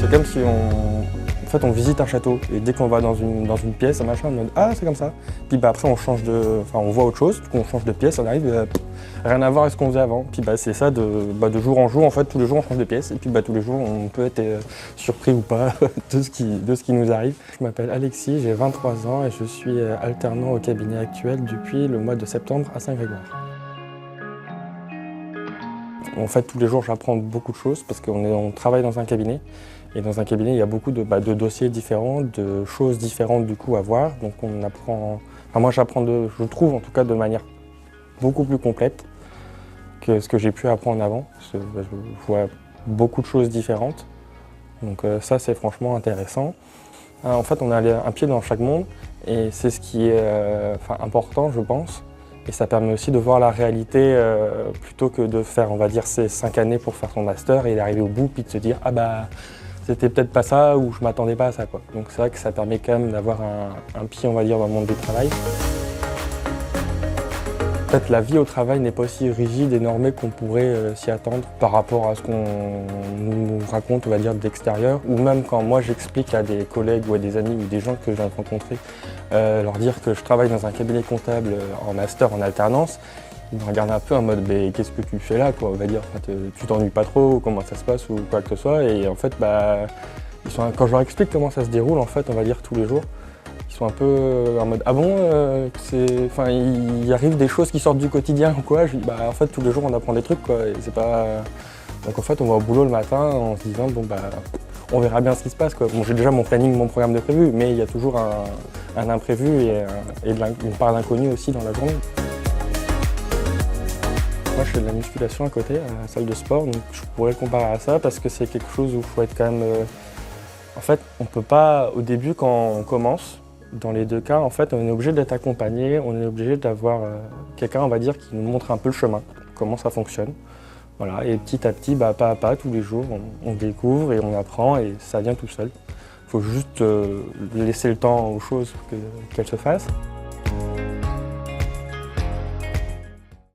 C'est comme si on visite un château et dès qu'on va dans une pièce, un machin, on me dit ah c'est comme ça. Puis après on voit autre chose, on change de pièce, on arrive, rien à voir avec ce qu'on faisait avant. Puis c'est ça de jour en jour, en fait tous les jours on change de pièce et puis tous les jours on peut être surpris ou pas de ce qui nous arrive. Je m'appelle Alexis, j'ai 23 ans et je suis alternant au cabinet actuel depuis le mois de septembre à Saint-Grégoire. En fait, tous les jours, j'apprends beaucoup de choses parce qu'on travaille dans un cabinet. Et dans un cabinet, il y a beaucoup de dossiers différents, de choses différentes du coup à voir. Donc on apprend, moi j'apprends, je trouve en tout cas de manière beaucoup plus complète que ce que j'ai pu apprendre avant. Je vois beaucoup de choses différentes. Donc ça, c'est franchement intéressant. En fait, on a un pied dans chaque monde et c'est ce qui est important, je pense. Et ça permet aussi de voir la réalité plutôt que de faire, on va dire, ces 5 années pour faire son master et d'arriver au bout puis de se dire ah bah c'était peut-être pas ça ou je m'attendais pas à ça quoi. Donc c'est vrai que ça permet quand même d'avoir un pied, on va dire, dans le monde du travail. En fait, la vie au travail n'est pas aussi rigide et normée qu'on pourrait s'y attendre par rapport à ce qu'on nous raconte, on va dire, de l'extérieur. Ou même quand moi j'explique à des collègues ou à des amis ou des gens que je viens de rencontrer, leur dire que je travaille dans un cabinet comptable en master, en alternance, ils me regardent un peu en mode mais qu'est-ce que tu fais là quoi, on va dire, tu t'ennuies pas trop, comment ça se passe ou quoi que ce soit. Et en fait, quand je leur explique comment ça se déroule, en fait, on va dire tous les jours, ils sont un peu en mode ah bon, il arrive des choses qui sortent du quotidien ou quoi. Je dis en fait tous les jours on apprend des trucs quoi. Et c'est pas... Donc en fait on va au boulot le matin en se disant bon on verra bien ce qui se passe quoi. Bon, j'ai déjà mon planning, mon programme de prévu, mais il y a toujours un imprévu et une part d'inconnu aussi dans la journée. Moi je fais de la musculation à côté, à la salle de sport, donc je pourrais le comparer à ça parce que c'est quelque chose où il faut être quand même... En fait on peut pas, au début quand on commence, dans les deux cas, en fait, on est obligé d'être accompagné, on est obligé d'avoir quelqu'un, on va dire, qui nous montre un peu le chemin, comment ça fonctionne. Voilà, et petit à petit, pas à pas, tous les jours, on découvre et on apprend et ça vient tout seul. Il faut juste laisser le temps aux choses qu'elles se fassent.